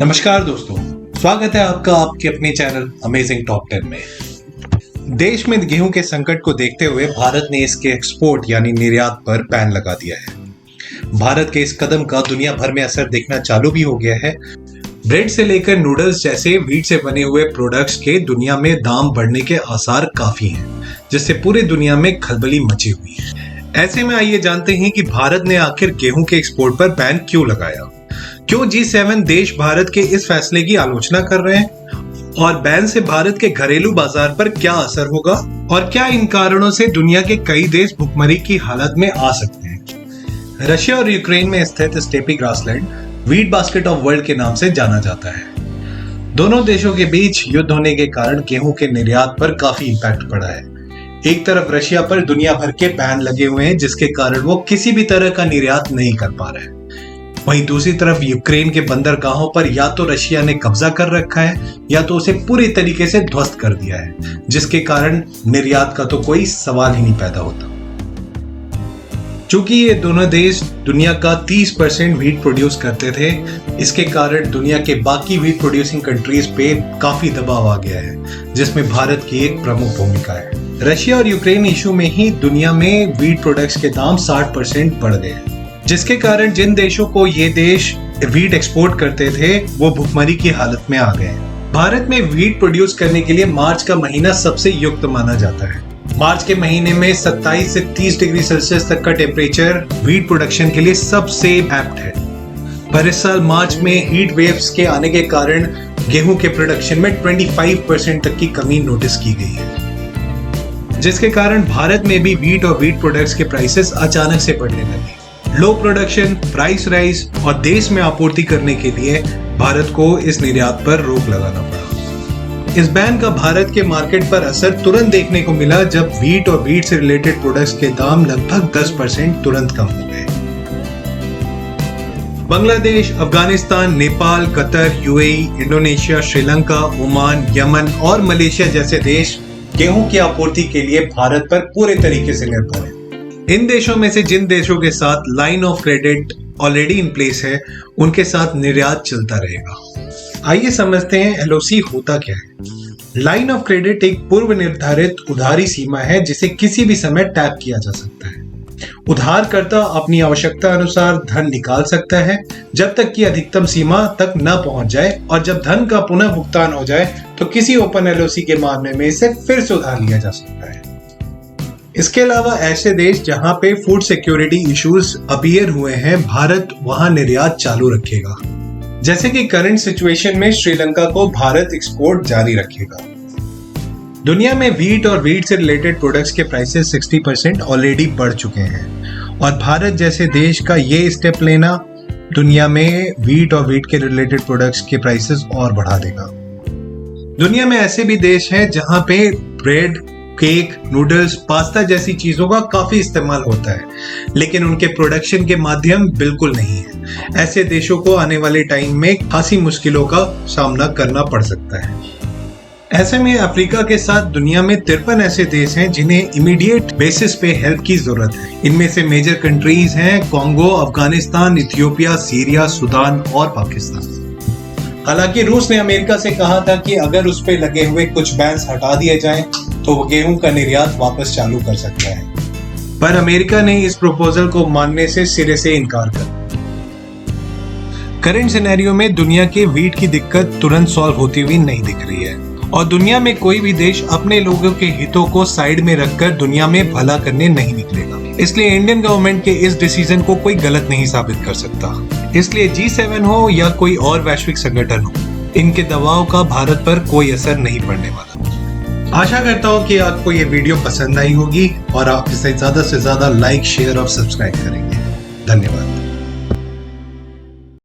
नमस्कार दोस्तों, स्वागत है आपका आपके अपने चैनल अमेजिंग टॉप 10 में। देश में गेहूं के संकट को देखते हुए भारत ने इसके एक्सपोर्ट यानी निर्यात पर बैन लगा दिया है। भारत के इस कदम का दुनिया भर में असर दिखना चालू भी हो गया है। ब्रेड से लेकर नूडल्स जैसे व्हीट से बने हुए प्रोडक्ट्स के दुनिया में दाम बढ़ने के आसार काफी हैं, जिससे पूरी दुनिया में खलबली मची हुई है। ऐसे में आइए जानते हैं कि भारत ने आखिर गेहूं के एक्सपोर्ट पर बैन क्यों लगाया। क्यों G7 देश भारत के इस फैसले की आलोचना कर रहे हैं और बैन से भारत के घरेलू बाजार पर क्या असर होगा और क्या इन कारणों से दुनिया के कई देश भुखमरी की हालत में आ सकते हैं। रशिया और यूक्रेन में स्थित steppe grassland wheat basket of world के नाम से जाना जाता है। दोनों देशों के बीच युद्ध होने के कारण गेहूं के निर्यात पर काफी इम्पैक्ट पड़ा है। एक तरफ रशिया पर दुनिया भर के बैन लगे हुए हैं, जिसके कारण वो किसी भी तरह का निर्यात नहीं कर पा रहे हैं। वहीं दूसरी तरफ यूक्रेन के बंदरगाहों पर या तो रशिया ने कब्जा कर रखा है या तो उसे पूरी तरीके से ध्वस्त कर दिया है, जिसके कारण निर्यात का तो कोई सवाल ही नहीं पैदा होता। चूंकि ये दोनों देश दुनिया का 30% व्हीट प्रोड्यूस करते थे, इसके कारण दुनिया के बाकी व्हीट प्रोड्यूसिंग कंट्रीज पे काफी दबाव आ गया है, जिसमें भारत की एक प्रमुख भूमिका है। रशिया और यूक्रेन इशू में ही दुनिया में व्हीट प्रोडक्ट्स के दाम 60% बढ़ गए, जिसके कारण जिन देशों को ये देश व्हीट एक्सपोर्ट करते थे वो भुखमरी की हालत में आ गए। भारत में व्हीट प्रोड्यूस करने के लिए मार्च का महीना सबसे युक्त माना जाता है। मार्च के महीने में 27 से 30 डिग्री सेल्सियस तक का टेम्परेचर व्हीट प्रोडक्शन के लिए सबसे एप्ट है। पर इस साल मार्च में हीट वेव्स के आने के कारण गेहूं के प्रोडक्शन में 25% तक की कमी नोटिस की गई है, जिसके कारण भारत में भी व्हीट और व्हीट प्रोडक्ट्स के प्राइसेस अचानक से बढ़ने लगे। लो प्रोडक्शन, प्राइस राइज और देश में आपूर्ति करने के लिए भारत को इस निर्यात पर रोक लगाना पड़ा। इस बैन का भारत के मार्केट पर असर तुरंत देखने को मिला, जब व्हीट और व्हीट से रिलेटेड प्रोडक्ट्स के दाम लगभग 10% तुरंत कम हो गए। Bangladesh, Afghanistan, Nepal, Qatar, UAE, Indonesia, Sri Lanka, Oman, Yemen और मलेशिया जैसे देश गेहूं की आपूर्ति के लिए भारत पर पूरे तरीके से निर्भर है। इन देशों में से जिन देशों के साथ line of credit already in place है, उनके साथ निर्यात चलता रहेगा। आइए समझते हैं LOC होता क्या है। लाइन ऑफ क्रेडिट एक पूर्व निर्धारित उधारी सीमा है, जिसे किसी भी समय टैप किया जा सकता है। उधारकर्ता अपनी आवश्यकता अनुसार धन निकाल सकता है जब तक कि अधिकतम सीमा तक न पहुंच जाए, और जब धन का पुनः भुगतान हो जाए तो किसी ओपन LOC के मामले में इसे फिर से उधार लिया जा सकता है। इसके अलावा ऐसे देश जहां पे फूड सिक्योरिटी इश्यूज अपीयर हुए हैं, भारत वहां निर्यात चालू रखेगा। जैसे कि करंट सिचुएशन में श्रीलंका को भारत एक्सपोर्ट जारी रखेगा। दुनिया में व्हीट और व्हीट से रिलेटेड प्रोडक्ट्स के प्राइसेस 60% ऑलरेडी बढ़ चुके हैं, और भारत जैसे देश का ये स्टेप लेना दुनिया में व्हीट और व्हीट के रिलेटेड प्रोडक्ट्स के प्राइसेस और बढ़ा देगा। दुनिया में ऐसे भी देश हैं जहां पे ब्रेड, केक, नूडल्स, पास्ता जैसी चीजों का काफी इस्तेमाल होता है, लेकिन उनके प्रोडक्शन के माध्यम बिल्कुल नहीं है। ऐसे देशों को आने वाले टाइम में खासी मुश्किलों का सामना करना पड़ सकता है। ऐसे में अफ्रीका के साथ दुनिया में 53 ऐसे देश हैं जिन्हें इमीडिएट बेसिस पे हेल्प की जरूरत है। इनमें से मेजर कंट्रीज हैं Congo, Afghanistan, Ethiopia, Syria, Sudan और पाकिस्तान। हालांकि रूस ने अमेरिका से कहा था कि अगर उस पे लगे हुए कुछ बैन्स हटा दिए जाएं, तो वो गेहूं का निर्यात वापस चालू कर सकता है, पर अमेरिका ने इस प्रपोजल को मानने से सिरे से इनकार कर दिया। करंट सिनेरियो में दुनिया के व्हीट की दिक्कत तुरंत सॉल्व होती हुई नहीं दिख रही है, और दुनिया में कोई भी देश अपने लोगों के हितों को साइड में रखकर दुनिया में भला करने नहीं निकलेगा। इसलिए इंडियन गवर्नमेंट के इस डिसीजन को कोई गलत नहीं साबित कर सकता। इसलिए G7 हो या कोई और वैश्विक संगठन हो, इनके दबाव का भारत पर कोई असर नहीं पड़ने वाला। आशा करता हूँ कि आपको ये वीडियो पसंद आई होगी और आप इसे ज्यादा से ज्यादा लाइक, शेयर और सब्सक्राइब करेंगे। धन्यवाद।